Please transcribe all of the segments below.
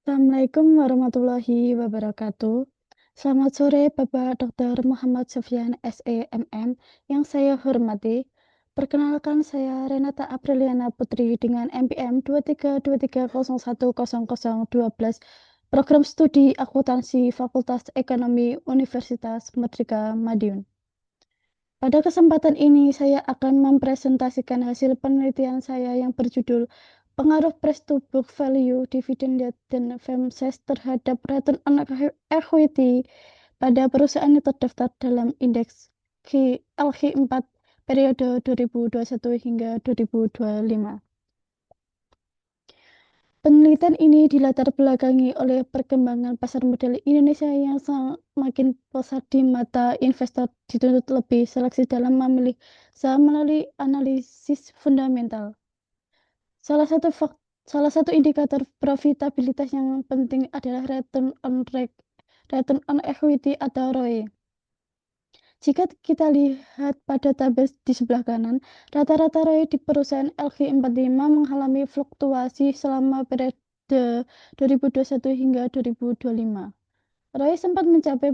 Assalamualaikum warahmatullahi wabarakatuh. Selamat sore Bapak Dr. Muhammad Sofyan SEMM yang saya hormati. Perkenalkan saya Renata Apriliana Putri dengan NPM 2323010012 Program Studi Akuntansi Fakultas Ekonomi Universitas Merdeka Madiun. Pada kesempatan ini saya akan mempresentasikan hasil penelitian saya yang berjudul Pengaruh Price to Book Value, Dividend Yield, dan FAMSES terhadap Return on Equity pada perusahaan yang terdaftar dalam indeks LQ4 periode 2021 hingga 2025. Penelitian ini dilatar belakangi oleh perkembangan pasar modal Indonesia yang semakin pesat di mata investor dituntut lebih seleksi dalam memilih saham melalui analisis fundamental. Salah satu indikator profitabilitas yang penting adalah return on equity atau ROE. Jika kita lihat pada tabel di sebelah kanan, rata-rata ROE di perusahaan LQ45 mengalami fluktuasi selama periode 2021 hingga 2025. ROE sempat mencapai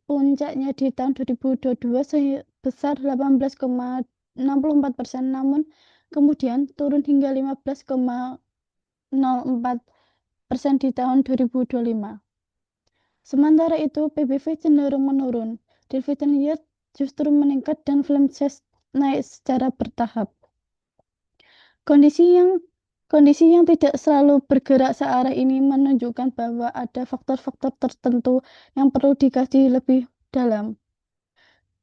puncaknya di tahun 2022 sebesar 18,64%, namun kemudian turun hingga 15,04% di tahun 2025. Sementara itu, PBV cenderung menurun, dividend yield justru meningkat dan FAMSES naik secara bertahap. Kondisi yang tidak selalu bergerak searah ini menunjukkan bahwa ada faktor-faktor tertentu yang perlu dikaji lebih dalam.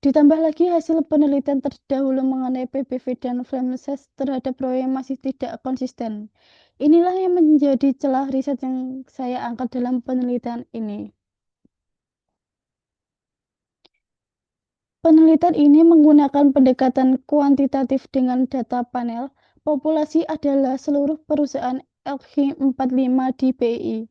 Ditambah lagi hasil penelitian terdahulu mengenai PBV dan FAMSES terhadap ROE masih tidak konsisten. Inilah yang menjadi celah riset yang saya angkat dalam penelitian ini. Penelitian ini menggunakan pendekatan kuantitatif dengan data panel. Populasi adalah seluruh perusahaan LQ45 di BI.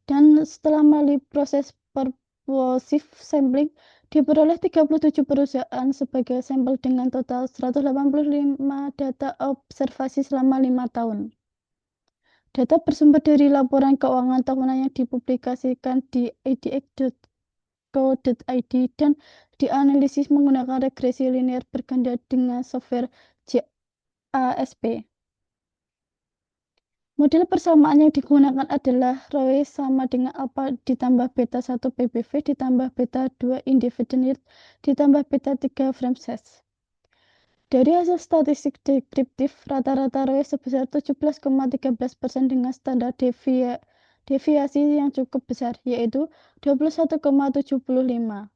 Dan setelah melalui proses purposive sampling, diperoleh 37 perusahaan sebagai sampel dengan total 185 data observasi selama 5 tahun. Data bersumber dari laporan keuangan tahunan yang dipublikasikan di idx.co.id dan dianalisis menggunakan regresi linear berganda dengan software JASP. Model persamaan yang digunakan adalah ROE sama dengan alpha ditambah beta 1 PBV ditambah beta 2 dividend yield ditambah beta 3 FAMSES. Dari hasil statistik deskriptif, rata-rata ROE sebesar 17,13% dengan standar deviasi yang cukup besar, yaitu 21,75.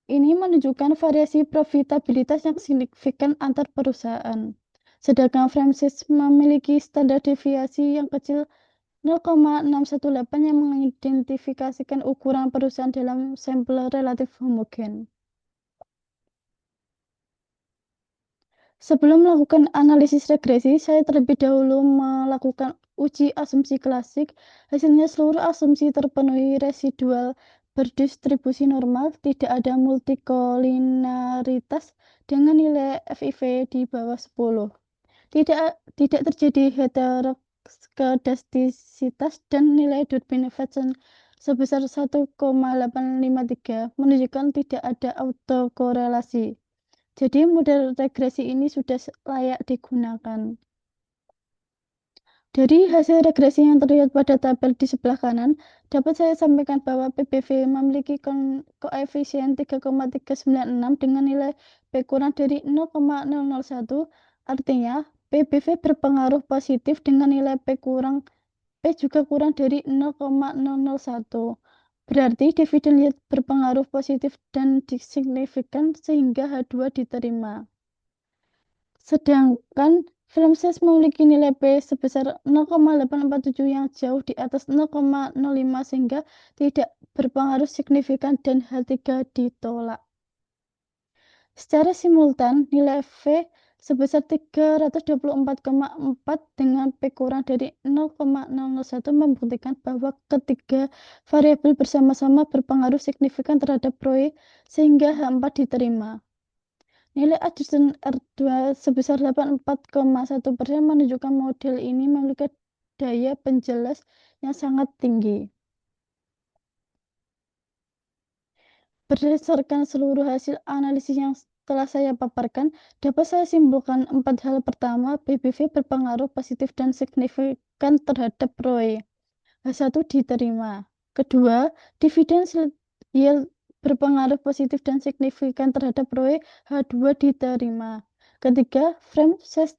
Ini menunjukkan variasi profitabilitas yang signifikan antar perusahaan. Sedangkan FAMSES memiliki standar deviasi yang kecil 0,618 yang mengidentifikasikan ukuran perusahaan dalam sampel relatif homogen. Sebelum melakukan analisis regresi, saya terlebih dahulu melakukan uji asumsi klasik. Hasilnya seluruh asumsi terpenuhi, residual berdistribusi normal, tidak ada multikolinaritas dengan nilai FIV di bawah 10. Tidak terjadi heteroskedastisitas dan nilai Durbin Fatson sebesar 1,853 menunjukkan tidak ada autokorelasi. Jadi model regresi ini sudah layak digunakan. Dari hasil regresi yang terlihat pada tabel di sebelah kanan, dapat saya sampaikan bahwa PBV memiliki koefisien 3,396 dengan nilai P kurang dari 0,001, artinya PBV berpengaruh positif dengan nilai P juga kurang dari 0,001. Berarti dividen yield berpengaruh positif dan signifikan sehingga H2 diterima. Sedangkan FAMSES memiliki nilai P sebesar 0,847 yang jauh di atas 0,05 sehingga tidak berpengaruh signifikan dan H3 ditolak. Secara simultan, nilai V sebesar 324,4 dengan P kurang dari 0,001 membuktikan bahwa ketiga variabel bersama-sama berpengaruh signifikan terhadap ROE sehingga H4 diterima. Nilai adjusted R2 sebesar 84,1% menunjukkan model ini memiliki daya penjelas yang sangat tinggi. Berdasarkan seluruh hasil analisis yang telah saya paparkan, dapat saya simpulkan 4 hal. Pertama, PBV berpengaruh positif dan signifikan terhadap ROE. H1 diterima. Kedua, dividen yield berpengaruh positif dan signifikan terhadap ROE. H2 diterima. Ketiga, frame size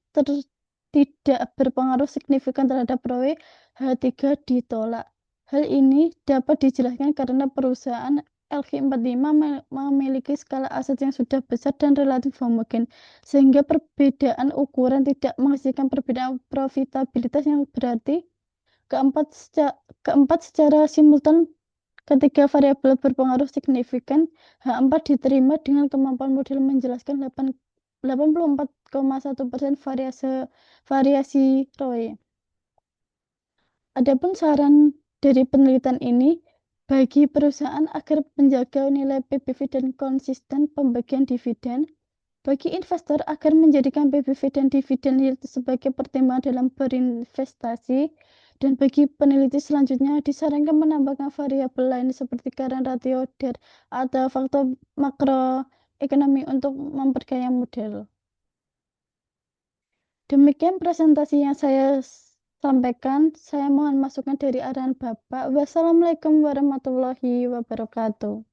tidak berpengaruh signifikan terhadap ROE. H3 ditolak. Hal ini dapat dijelaskan karena perusahaan LQ45 memiliki skala aset yang sudah besar dan relatif homogen, sehingga perbedaan ukuran tidak menghasilkan perbedaan profitabilitas yang berarti. Keempat, secara simultan ketiga variabel berpengaruh signifikan. H4 diterima dengan kemampuan model menjelaskan 84,1% variasi ROE. Adapun saran dari penelitian ini bagi perusahaan agar menjaga nilai PBV dan konsisten pembagian dividen, bagi investor agar menjadikan PBV dan dividen yield sebagai pertimbangan dalam berinvestasi, dan bagi peneliti selanjutnya disarankan menambahkan variabel lain seperti current ratio, DER, atau faktor makroekonomi untuk memperkaya model. Demikian presentasi yang saya sampaikan. Saya mohon masukan dari arahan Bapak. Wassalamualaikum warahmatullahi wabarakatuh.